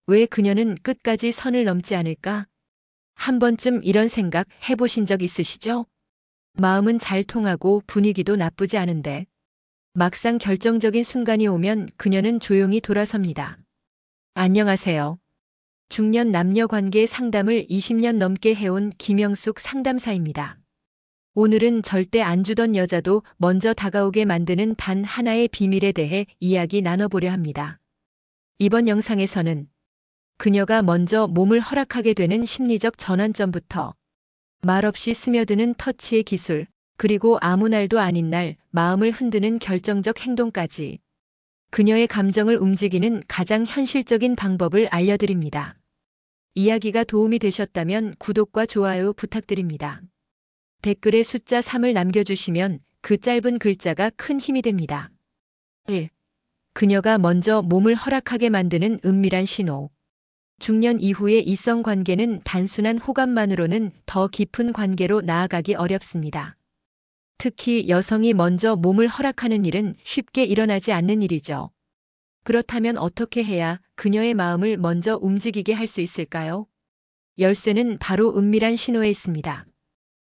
왜 그녀는 끝까지 선을 넘지 않을까? 한 번쯤 이런 생각 해보신 적 있으시죠? 마음은 잘 통하고 분위기도 나쁘지 않은데 막상 결정적인 순간이 오면 그녀는 조용히 돌아섭니다. 안녕하세요. 중년 남녀 관계 상담을 20년 넘게 해온 김영숙 상담사입니다. 오늘은 절대 안 주던 여자도 먼저 다가오게 만드는 단 하나의 비밀에 대해 이야기 나눠보려 합니다. 이번 영상에서는 그녀가 먼저 몸을 허락하게 되는 심리적 전환점부터 말없이 스며드는 터치의 기술, 그리고 아무 날도 아닌 날 마음을 흔드는 결정적 행동까지 그녀의 감정을 움직이는 가장 현실적인 방법을 알려드립니다. 이야기가 도움이 되셨다면 구독과 좋아요 부탁드립니다. 댓글에 숫자 3을 남겨주시면 그 짧은 글자가 큰 힘이 됩니다. 1. 그녀가 먼저 몸을 허락하게 만드는 은밀한 신호. 중년 이후의 이성 관계는 단순한 호감만으로는 더 깊은 관계로 나아가기 어렵습니다. 특히 여성이 먼저 몸을 허락하는 일은 쉽게 일어나지 않는 일이죠. 그렇다면 어떻게 해야 그녀의 마음을 먼저 움직이게 할 수 있을까요? 열쇠는 바로 은밀한 신호에 있습니다.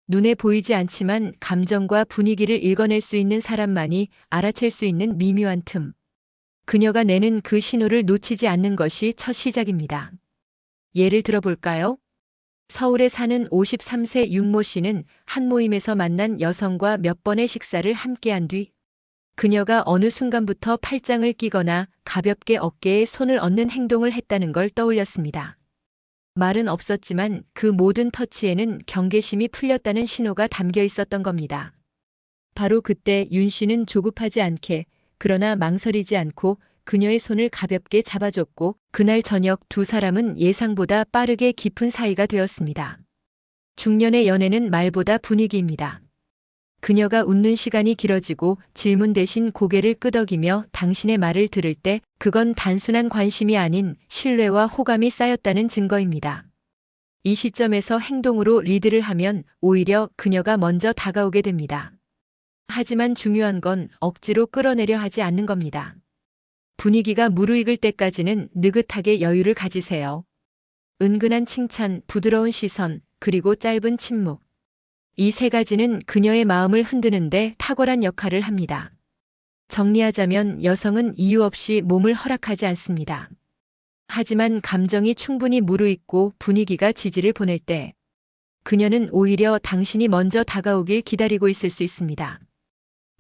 눈에 보이지 않지만 감정과 분위기를 읽어낼 수 있는 사람만이 알아챌 수 있는 미묘한 틈. 그녀가 내는 그 신호를 놓치지 않는 것이 첫 시작입니다. 예를 들어볼까요? 서울에 사는 53세 윤모 씨는 한 모임에서 만난 여성과 몇 번의 식사를 함께한 뒤 그녀가 어느 순간부터 팔짱을 끼거나 가볍게 어깨에 손을 얹는 행동을 했다는 걸 떠올렸습니다. 말은 없었지만 그 모든 터치에는 경계심이 풀렸다는 신호가 담겨 있었던 겁니다. 바로 그때 윤 씨는 조급하지 않게, 그러나 망설이지 않고 그녀의 손을 가볍게 잡아줬고 그날 저녁 두 사람은 예상보다 빠르게 깊은 사이가 되었습니다. 중년의 연애는 말보다 분위기입니다. 그녀가 웃는 시간이 길어지고 질문 대신 고개를 끄덕이며 당신의 말을 들을 때 그건 단순한 관심이 아닌 신뢰와 호감이 쌓였다는 증거입니다. 이 시점에서 행동으로 리드를 하면 오히려 그녀가 먼저 다가오게 됩니다. 하지만 중요한 건 억지로 끌어내려 하지 않는 겁니다. 분위기가 무르익을 때까지는 느긋하게 여유를 가지세요. 은근한 칭찬, 부드러운 시선, 그리고 짧은 침묵. 이 세 가지는 그녀의 마음을 흔드는데 탁월한 역할을 합니다. 정리하자면 여성은 이유 없이 몸을 허락하지 않습니다. 하지만 감정이 충분히 무르익고 분위기가 지지를 보낼 때 그녀는 오히려 당신이 먼저 다가오길 기다리고 있을 수 있습니다.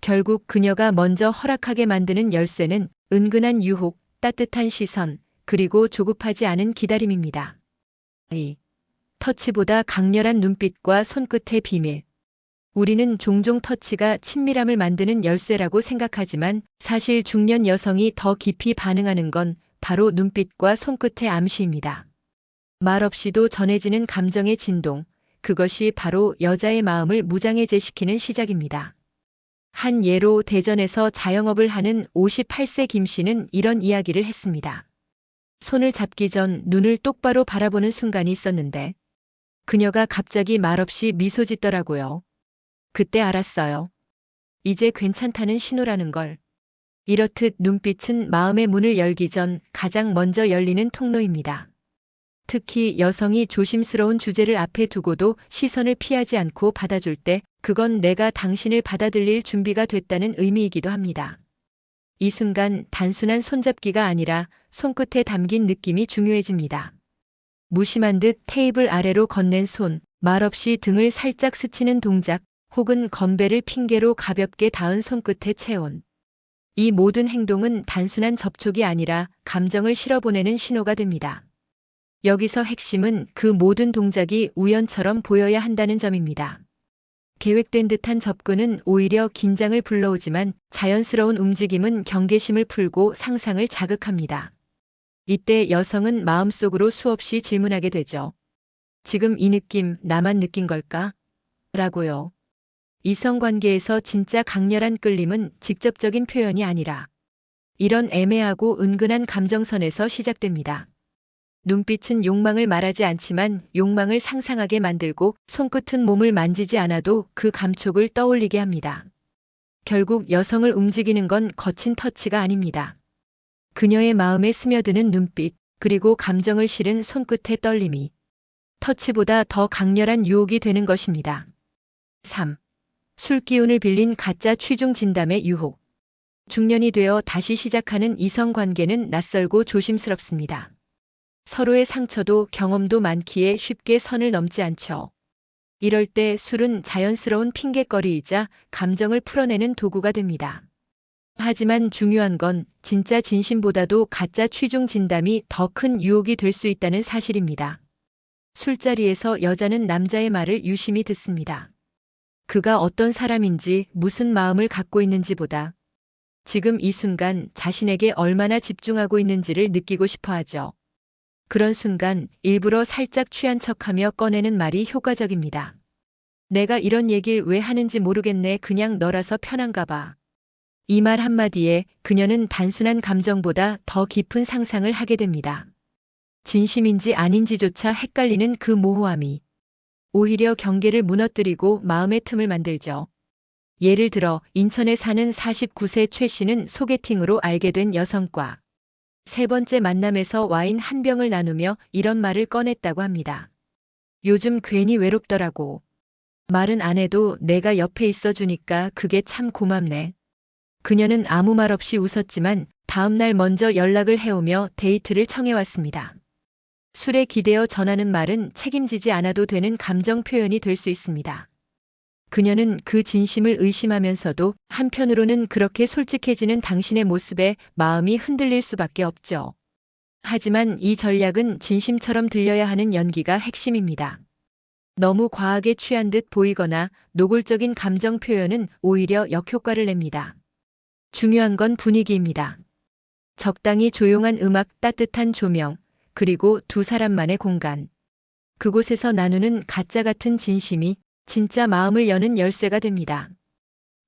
결국 그녀가 먼저 허락하게 만드는 열쇠는 은근한 유혹, 따뜻한 시선, 그리고 조급하지 않은 기다림입니다. 2. 터치보다 강렬한 눈빛과 손끝의 비밀. 우리는 종종 터치가 친밀함을 만드는 열쇠라고 생각하지만 사실 중년 여성이 더 깊이 반응하는 건 바로 눈빛과 손끝의 암시입니다. 말 없이도 전해지는 감정의 진동, 그것이 바로 여자의 마음을 무장해제시키는 시작입니다. 한 예로 대전에서 자영업을 하는 58세 김 씨는 이런 이야기를 했습니다. 손을 잡기 전 눈을 똑바로 바라보는 순간이 있었는데 그녀가 갑자기 말없이 미소 짓더라고요. 그때 알았어요. 이제 괜찮다는 신호라는 걸. 이렇듯 눈빛은 마음의 문을 열기 전 가장 먼저 열리는 통로입니다. 특히 여성이 조심스러운 주제를 앞에 두고도 시선을 피하지 않고 받아줄 때 그건 내가 당신을 받아들일 준비가 됐다는 의미이기도 합니다. 이 순간 단순한 손잡기가 아니라 손끝에 담긴 느낌이 중요해집니다. 무심한 듯 테이블 아래로 건넨 손, 말없이 등을 살짝 스치는 동작, 혹은 건배를 핑계로 가볍게 닿은 손끝의 체온. 이 모든 행동은 단순한 접촉이 아니라 감정을 실어보내는 신호가 됩니다. 여기서 핵심은 그 모든 동작이 우연처럼 보여야 한다는 점입니다. 계획된 듯한 접근은 오히려 긴장을 불러오지만 자연스러운 움직임은 경계심을 풀고 상상을 자극합니다. 이때 여성은 마음속으로 수없이 질문하게 되죠. 지금 이 느낌 나만 느낀 걸까? 라고요. 이성관계에서 진짜 강렬한 끌림은 직접적인 표현이 아니라 이런 애매하고 은근한 감정선에서 시작됩니다. 눈빛은 욕망을 말하지 않지만 욕망을 상상하게 만들고 손끝은 몸을 만지지 않아도 그 감촉을 떠올리게 합니다. 결국 여성을 움직이는 건 거친 터치가 아닙니다. 그녀의 마음에 스며드는 눈빛, 그리고 감정을 실은 손끝의 떨림이 터치보다 더 강렬한 유혹이 되는 것입니다. 3. 술 기운을 빌린 가짜 취중 진담의 유혹. 중년이 되어 다시 시작하는 이성 관계는 낯설고 조심스럽습니다. 서로의 상처도 경험도 많기에 쉽게 선을 넘지 않죠. 이럴 때 술은 자연스러운 핑곗거리이자 감정을 풀어내는 도구가 됩니다. 하지만 중요한 건 진짜 진심보다도 가짜 취중 진담이 더 큰 유혹이 될 수 있다는 사실입니다. 술자리에서 여자는 남자의 말을 유심히 듣습니다. 그가 어떤 사람인지 무슨 마음을 갖고 있는지보다 지금 이 순간 자신에게 얼마나 집중하고 있는지를 느끼고 싶어 하죠. 그런 순간 일부러 살짝 취한 척하며 꺼내는 말이 효과적입니다. 내가 이런 얘기를 왜 하는지 모르겠네. 그냥 너라서 편한가 봐. 이 말 한마디에 그녀는 단순한 감정보다 더 깊은 상상을 하게 됩니다. 진심인지 아닌지조차 헷갈리는 그 모호함이 오히려 경계를 무너뜨리고 마음의 틈을 만들죠. 예를 들어 인천에 사는 49세 최 씨는 소개팅으로 알게 된 여성과 세 번째 만남에서 와인 한 병을 나누며 이런 말을 꺼냈다고 합니다. 요즘 괜히 외롭더라고. 말은 안 해도 내가 옆에 있어주니까 그게 참 고맙네. 그녀는 아무 말 없이 웃었지만 다음 날 먼저 연락을 해오며 데이트를 청해왔습니다. 술에 기대어 전하는 말은 책임지지 않아도 되는 감정 표현이 될 수 있습니다. 그녀는 그 진심을 의심하면서도 한편으로는 그렇게 솔직해지는 당신의 모습에 마음이 흔들릴 수밖에 없죠. 하지만 이 전략은 진심처럼 들려야 하는 연기가 핵심입니다. 너무 과하게 취한 듯 보이거나 노골적인 감정 표현은 오히려 역효과를 냅니다. 중요한 건 분위기입니다. 적당히 조용한 음악, 따뜻한 조명, 그리고 두 사람만의 공간. 그곳에서 나누는 가짜 같은 진심이 진짜 마음을 여는 열쇠가 됩니다.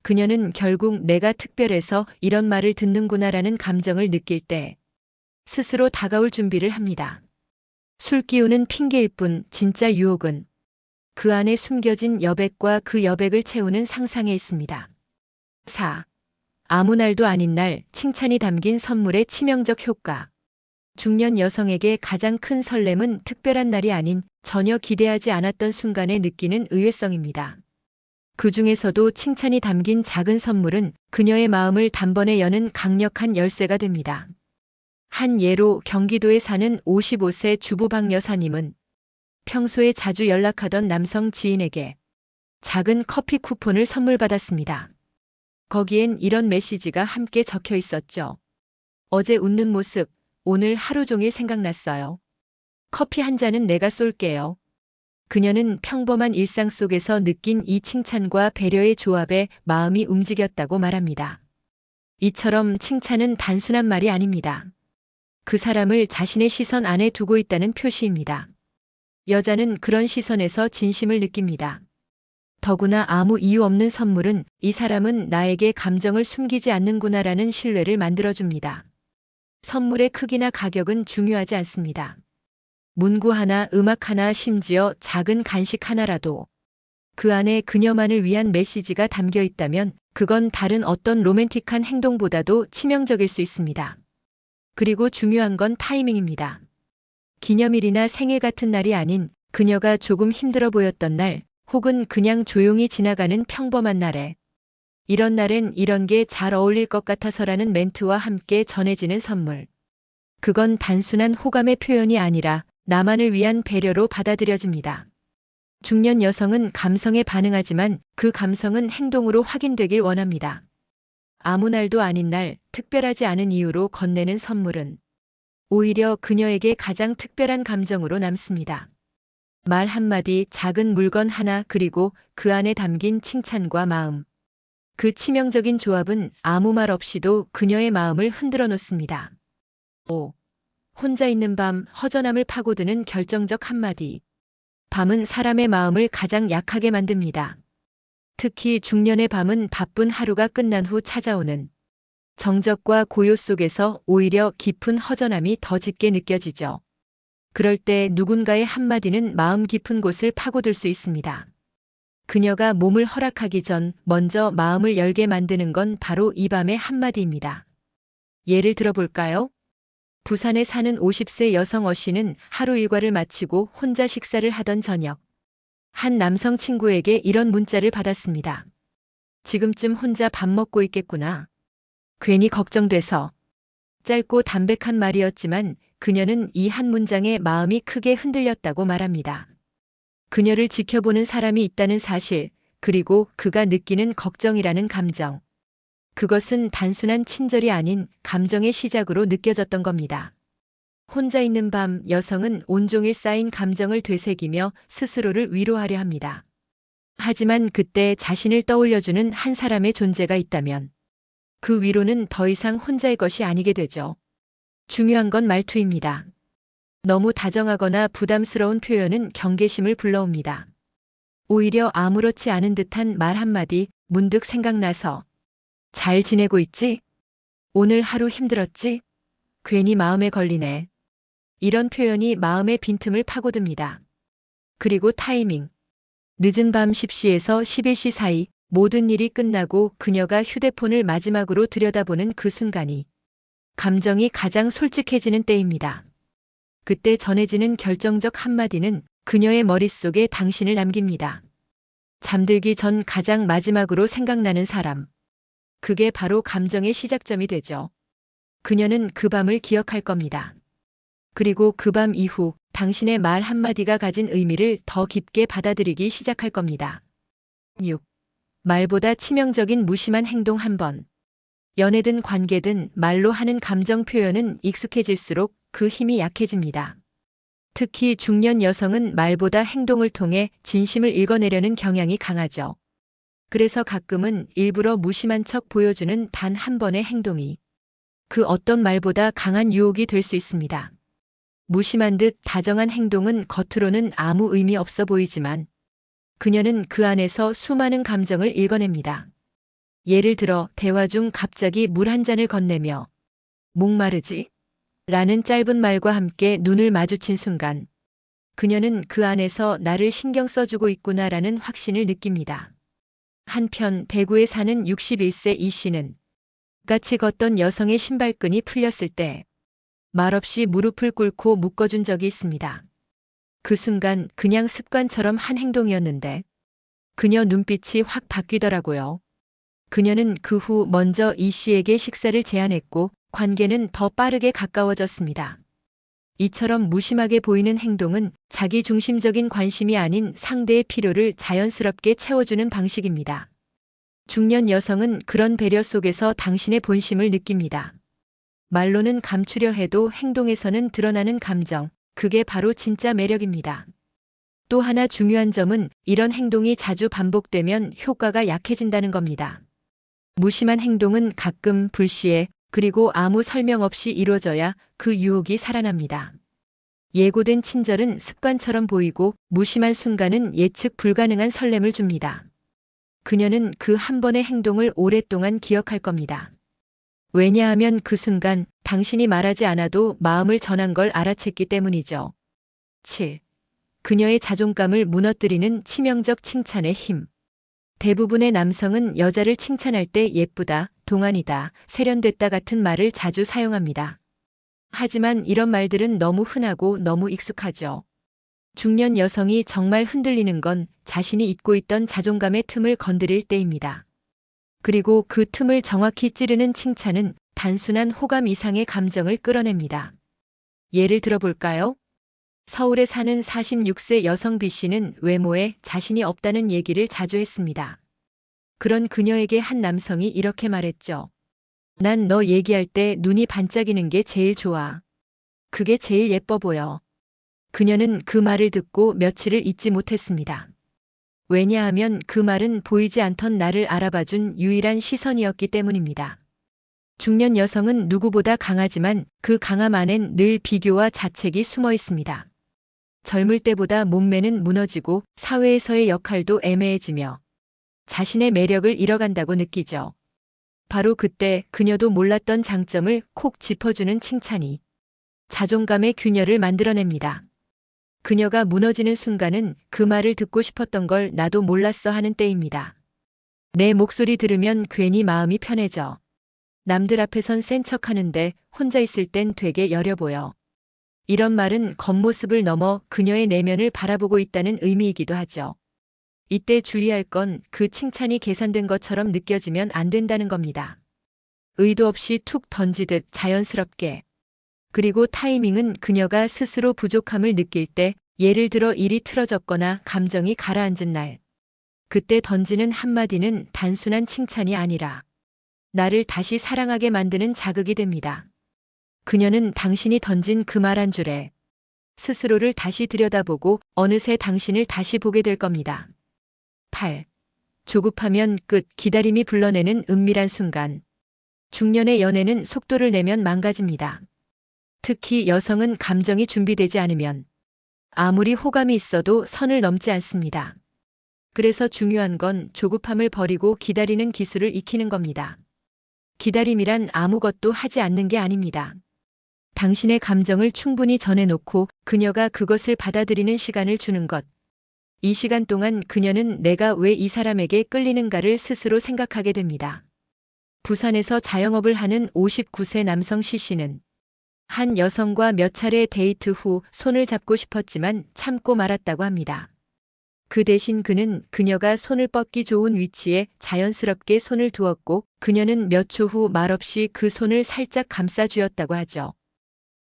그녀는 결국 내가 특별해서 이런 말을 듣는구나라는 감정을 느낄 때 스스로 다가올 준비를 합니다. 술 기운은 핑계일 뿐 진짜 유혹은 그 안에 숨겨진 여백과 그 여백을 채우는 상상에 있습니다. 4. 아무 날도 아닌 날 칭찬이 담긴 선물의 치명적 효과. 중년 여성에게 가장 큰 설렘은 특별한 날이 아닌 전혀 기대하지 않았던 순간에 느끼는 의외성입니다. 그 중에서도 칭찬이 담긴 작은 선물은 그녀의 마음을 단번에 여는 강력한 열쇠가 됩니다. 한 예로 경기도에 사는 55세 주부 박 여사님은 평소에 자주 연락하던 남성 지인에게 작은 커피 쿠폰을 선물 받았습니다. 거기엔 이런 메시지가 함께 적혀 있었죠. 어제 웃는 모습, 오늘 하루 종일 생각났어요. 커피 한 잔은 내가 쏠게요. 그녀는 평범한 일상 속에서 느낀 이 칭찬과 배려의 조합에 마음이 움직였다고 말합니다. 이처럼 칭찬은 단순한 말이 아닙니다. 그 사람을 자신의 시선 안에 두고 있다는 표시입니다. 여자는 그런 시선에서 진심을 느낍니다. 더구나 아무 이유 없는 선물은 이 사람은 나에게 감정을 숨기지 않는구나라는 신뢰를 만들어줍니다. 선물의 크기나 가격은 중요하지 않습니다. 문구 하나, 음악 하나, 심지어 작은 간식 하나라도 그 안에 그녀만을 위한 메시지가 담겨 있다면 그건 다른 어떤 로맨틱한 행동보다도 치명적일 수 있습니다. 그리고 중요한 건 타이밍입니다. 기념일이나 생일 같은 날이 아닌 그녀가 조금 힘들어 보였던 날, 혹은 그냥 조용히 지나가는 평범한 날에 이런 날엔 이런 게 잘 어울릴 것 같아서라는 멘트와 함께 전해지는 선물. 그건 단순한 호감의 표현이 아니라 나만을 위한 배려로 받아들여집니다. 중년 여성은 감성에 반응하지만 그 감성은 행동으로 확인되길 원합니다. 아무 날도 아닌 날, 특별하지 않은 이유로 건네는 선물은 오히려 그녀에게 가장 특별한 감정으로 남습니다. 말 한마디, 작은 물건 하나, 그리고 그 안에 담긴 칭찬과 마음. 그 치명적인 조합은 아무 말 없이도 그녀의 마음을 흔들어 놓습니다. 5. 혼자 있는 밤, 허전함을 파고드는 결정적 한마디. 밤은 사람의 마음을 가장 약하게 만듭니다. 특히 중년의 밤은 바쁜 하루가 끝난 후 찾아오는 정적과 고요 속에서 오히려 깊은 허전함이 더 짙게 느껴지죠. 그럴 때 누군가의 한마디는 마음 깊은 곳을 파고들 수 있습니다. 그녀가 몸을 허락하기 전 먼저 마음을 열게 만드는 건 바로 이 밤의 한마디입니다. 예를 들어볼까요? 부산에 사는 50세 여성 어씨는 하루 일과를 마치고 혼자 식사를 하던 저녁, 한 남성 친구에게 이런 문자를 받았습니다. 지금쯤 혼자 밥 먹고 있겠구나. 괜히 걱정돼서. 짧고 담백한 말이었지만 그녀는 이 한 문장에 마음이 크게 흔들렸다고 말합니다. 그녀를 지켜보는 사람이 있다는 사실, 그리고 그가 느끼는 걱정이라는 감정. 그것은 단순한 친절이 아닌 감정의 시작으로 느껴졌던 겁니다. 혼자 있는 밤 여성은 온종일 쌓인 감정을 되새기며 스스로를 위로하려 합니다. 하지만 그때 자신을 떠올려주는 한 사람의 존재가 있다면 그 위로는 더 이상 혼자의 것이 아니게 되죠. 중요한 건 말투입니다. 너무 다정하거나 부담스러운 표현은 경계심을 불러옵니다. 오히려 아무렇지 않은 듯한 말 한마디 문득 생각나서 잘 지내고 있지? 오늘 하루 힘들었지? 괜히 마음에 걸리네. 이런 표현이 마음의 빈틈을 파고듭니다. 그리고 타이밍. 늦은 밤 10시에서 11시 사이 모든 일이 끝나고 그녀가 휴대폰을 마지막으로 들여다보는 그 순간이 감정이 가장 솔직해지는 때입니다. 그때 전해지는 결정적 한마디는 그녀의 머릿속에 당신을 남깁니다. 잠들기 전 가장 마지막으로 생각나는 사람. 그게 바로 감정의 시작점이 되죠. 그녀는 그 밤을 기억할 겁니다. 그리고 그 밤 이후 당신의 말 한마디가 가진 의미를 더 깊게 받아들이기 시작할 겁니다. 6. 말보다 치명적인 무심한 행동 한 번. 연애든 관계든 말로 하는 감정 표현은 익숙해질수록 그 힘이 약해집니다. 특히 중년 여성은 말보다 행동을 통해 진심을 읽어내려는 경향이 강하죠. 그래서 가끔은 일부러 무심한 척 보여주는 단 한 번의 행동이 그 어떤 말보다 강한 유혹이 될 수 있습니다. 무심한 듯 다정한 행동은 겉으로는 아무 의미 없어 보이지만 그녀는 그 안에서 수많은 감정을 읽어냅니다. 예를 들어 대화 중 갑자기 물 한 잔을 건네며 목마르지? 라는 짧은 말과 함께 눈을 마주친 순간 그녀는 그 안에서 나를 신경 써주고 있구나라는 확신을 느낍니다. 한편 대구에 사는 61세 이 씨는 같이 걷던 여성의 신발끈이 풀렸을 때 말없이 무릎을 꿇고 묶어준 적이 있습니다. 그 순간 그냥 습관처럼 한 행동이었는데 그녀 눈빛이 확 바뀌더라고요. 그녀는 그 후 먼저 이 씨에게 식사를 제안했고 관계는 더 빠르게 가까워졌습니다. 이처럼 무심하게 보이는 행동은 자기 중심적인 관심이 아닌 상대의 필요를 자연스럽게 채워주는 방식입니다. 중년 여성은 그런 배려 속에서 당신의 본심을 느낍니다. 말로는 감추려 해도 행동에서는 드러나는 감정, 그게 바로 진짜 매력입니다. 또 하나 중요한 점은 이런 행동이 자주 반복되면 효과가 약해진다는 겁니다. 무심한 행동은 가끔 불시에 그리고 아무 설명 없이 이루어져야 그 유혹이 살아납니다. 예고된 친절은 습관처럼 보이고 무심한 순간은 예측 불가능한 설렘을 줍니다. 그녀는 그 한 번의 행동을 오랫동안 기억할 겁니다. 왜냐하면 그 순간 당신이 말하지 않아도 마음을 전한 걸 알아챘기 때문이죠. 7. 그녀의 자존감을 무너뜨리는 치명적 칭찬의 힘. 대부분의 남성은 여자를 칭찬할 때 예쁘다, 동안이다, 세련됐다 같은 말을 자주 사용합니다. 하지만 이런 말들은 너무 흔하고 너무 익숙하죠. 중년 여성이 정말 흔들리는 건 자신이 잊고 있던 자존감의 틈을 건드릴 때입니다. 그리고 그 틈을 정확히 찌르는 칭찬은 단순한 호감 이상의 감정을 끌어냅니다. 예를 들어볼까요? 서울에 사는 46세 여성 B 씨는 외모에 자신이 없다는 얘기를 자주 했습니다. 그런 그녀에게 한 남성이 이렇게 말했죠. 난 너 얘기할 때 눈이 반짝이는 게 제일 좋아. 그게 제일 예뻐 보여. 그녀는 그 말을 듣고 며칠을 잊지 못했습니다. 왜냐하면 그 말은 보이지 않던 나를 알아봐준 유일한 시선이었기 때문입니다. 중년 여성은 누구보다 강하지만 그 강함 안엔 늘 비교와 자책이 숨어 있습니다. 젊을 때보다 몸매는 무너지고 사회에서의 역할도 애매해지며 자신의 매력을 잃어간다고 느끼죠. 바로 그때 그녀도 몰랐던 장점을 콕 짚어주는 칭찬이 자존감의 균열을 만들어냅니다. 그녀가 무너지는 순간은 그 말을 듣고 싶었던 걸 나도 몰랐어 하는 때입니다. 내 목소리 들으면 괜히 마음이 편해져. 남들 앞에선 센 척하는데 혼자 있을 땐 되게 여려 보여. 이런 말은 겉모습을 넘어 그녀의 내면을 바라보고 있다는 의미이기도 하죠. 이때 주의할 건 그 칭찬이 계산된 것처럼 느껴지면 안 된다는 겁니다. 의도 없이 툭 던지듯 자연스럽게. 그리고 타이밍은 그녀가 스스로 부족함을 느낄 때, 예를 들어 일이 틀어졌거나 감정이 가라앉은 날. 그때 던지는 한마디는 단순한 칭찬이 아니라 나를 다시 사랑하게 만드는 자극이 됩니다. 그녀는 당신이 던진 그 말 한 줄에 스스로를 다시 들여다보고 어느새 당신을 다시 보게 될 겁니다. 8. 조급하면 끝. 기다림이 불러내는 은밀한 순간. 중년의 연애는 속도를 내면 망가집니다. 특히 여성은 감정이 준비되지 않으면 아무리 호감이 있어도 선을 넘지 않습니다. 그래서 중요한 건 조급함을 버리고 기다리는 기술을 익히는 겁니다. 기다림이란 아무것도 하지 않는 게 아닙니다. 당신의 감정을 충분히 전해놓고 그녀가 그것을 받아들이는 시간을 주는 것. 이 시간 동안 그녀는 내가 왜 이 사람에게 끌리는가를 스스로 생각하게 됩니다. 부산에서 자영업을 하는 59세 남성 C씨는 한 여성과 몇 차례 데이트 후 손을 잡고 싶었지만 참고 말았다고 합니다. 그 대신 그는 그녀가 손을 뻗기 좋은 위치에 자연스럽게 손을 두었고 그녀는 몇 초 후 말없이 그 손을 살짝 감싸주었다고 하죠.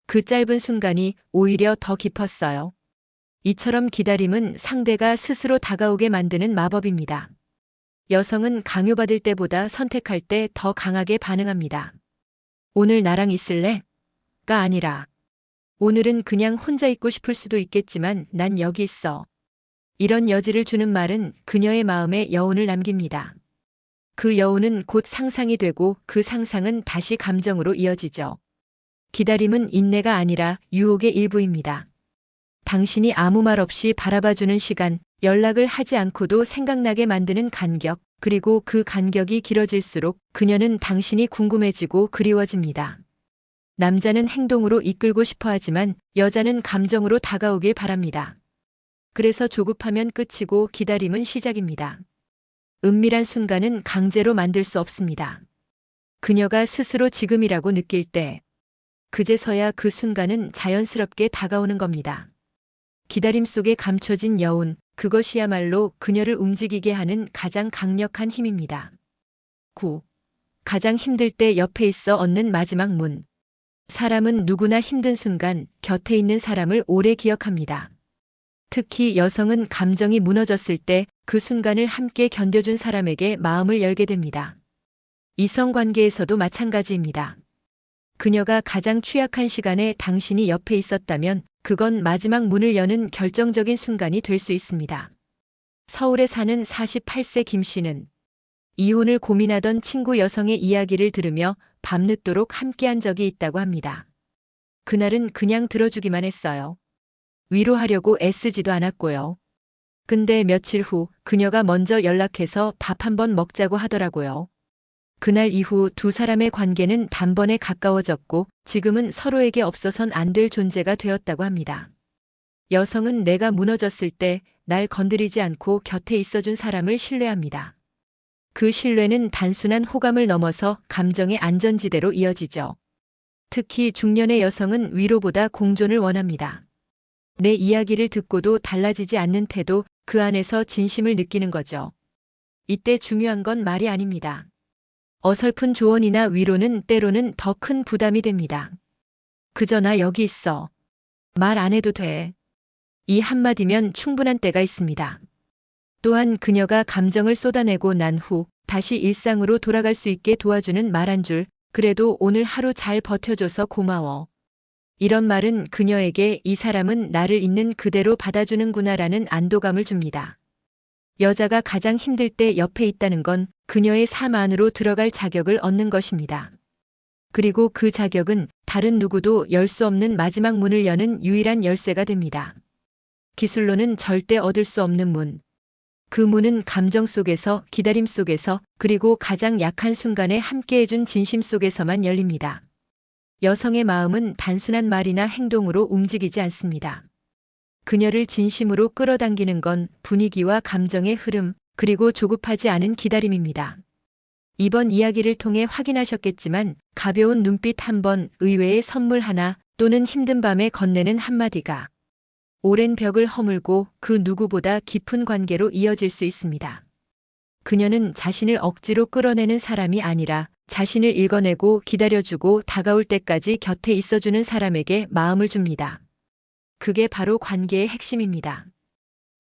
그 짧은 순간이 오히려 더 깊었어요. 이처럼 기다림은 상대가 스스로 다가오게 만드는 마법입니다. 여성은 강요받을 때보다 선택할 때 더 강하게 반응합니다. 오늘 나랑 있을래? 가 아니라 오늘은 그냥 혼자 있고 싶을 수도 있겠지만 난 여기 있어. 이런 여지를 주는 말은 그녀의 마음에 여운을 남깁니다. 그 여운은 곧 상상이 되고 그 상상은 다시 감정으로 이어지죠. 기다림은 인내가 아니라 유혹의 일부입니다. 당신이 아무 말 없이 바라봐주는 시간, 연락을 하지 않고도 생각나게 만드는 간격, 그리고 그 간격이 길어질수록 그녀는 당신이 궁금해지고 그리워집니다. 남자는 행동으로 이끌고 싶어 하지만 여자는 감정으로 다가오길 바랍니다. 그래서 조급하면 끝이고 기다림은 시작입니다. 은밀한 순간은 강제로 만들 수 없습니다. 그녀가 스스로 지금이라고 느낄 때, 그제서야 그 순간은 자연스럽게 다가오는 겁니다. 기다림 속에 감춰진 여운, 그것이야말로 그녀를 움직이게 하는 가장 강력한 힘입니다. 9. 가장 힘들 때 옆에 있어 얻는 마지막 문. 사람은 누구나 힘든 순간 곁에 있는 사람을 오래 기억합니다. 특히 여성은 감정이 무너졌을 때 그 순간을 함께 견뎌준 사람에게 마음을 열게 됩니다. 이성 관계에서도 마찬가지입니다. 그녀가 가장 취약한 시간에 당신이 옆에 있었다면 그건 마지막 문을 여는 결정적인 순간이 될 수 있습니다. 서울에 사는 48세 김 씨는 이혼을 고민하던 친구 여성의 이야기를 들으며 밤늦도록 함께한 적이 있다고 합니다. 그날은 그냥 들어주기만 했어요. 위로하려고 애쓰지도 않았고요. 근데 며칠 후 그녀가 먼저 연락해서 밥 한번 먹자고 하더라고요. 그날 이후 두 사람의 관계는 단번에 가까워졌고 지금은 서로에게 없어선 안 될 존재가 되었다고 합니다. 여성은 내가 무너졌을 때 날 건드리지 않고 곁에 있어준 사람을 신뢰합니다. 그 신뢰는 단순한 호감을 넘어서 감정의 안전지대로 이어지죠. 특히 중년의 여성은 위로보다 공존을 원합니다. 내 이야기를 듣고도 달라지지 않는 태도, 그 안에서 진심을 느끼는 거죠. 이때 중요한 건 말이 아닙니다. 어설픈 조언이나 위로는 때로는 더 큰 부담이 됩니다. 그저 나 여기 있어. 말 안 해도 돼. 이 한마디면 충분한 때가 있습니다. 또한 그녀가 감정을 쏟아내고 난 후 다시 일상으로 돌아갈 수 있게 도와주는 말 한 줄, 그래도 오늘 하루 잘 버텨줘서 고마워. 이런 말은 그녀에게 이 사람은 나를 있는 그대로 받아주는구나라는 안도감을 줍니다. 여자가 가장 힘들 때 옆에 있다는 건 그녀의 삶 안으로 들어갈 자격을 얻는 것입니다. 그리고 그 자격은 다른 누구도 열 수 없는 마지막 문을 여는 유일한 열쇠가 됩니다. 기술로는 절대 얻을 수 없는 문. 그 문은 감정 속에서, 기다림 속에서, 그리고 가장 약한 순간에 함께해준 진심 속에서만 열립니다. 여성의 마음은 단순한 말이나 행동으로 움직이지 않습니다. 그녀를 진심으로 끌어당기는 건 분위기와 감정의 흐름, 그리고 조급하지 않은 기다림입니다. 이번 이야기를 통해 확인하셨겠지만 가벼운 눈빛 한 번, 의외의 선물 하나 또는 힘든 밤에 건네는 한마디가 오랜 벽을 허물고 그 누구보다 깊은 관계로 이어질 수 있습니다. 그녀는 자신을 억지로 끌어내는 사람이 아니라 자신을 읽어내고 기다려주고 다가올 때까지 곁에 있어주는 사람에게 마음을 줍니다. 그게 바로 관계의 핵심입니다.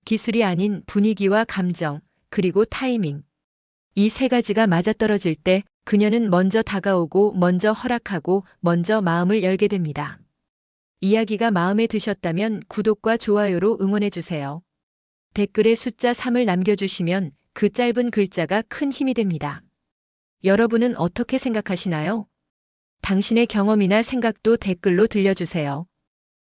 기술이 아닌 분위기와 감정, 그리고 타이밍. 이 세 가지가 맞아떨어질 때 그녀는 먼저 다가오고 먼저 허락하고 먼저 마음을 열게 됩니다. 이야기가 마음에 드셨다면 구독과 좋아요로 응원해주세요. 댓글에 숫자 3을 남겨주시면 그 짧은 글자가 큰 힘이 됩니다. 여러분은 어떻게 생각하시나요? 당신의 경험이나 생각도 댓글로 들려주세요.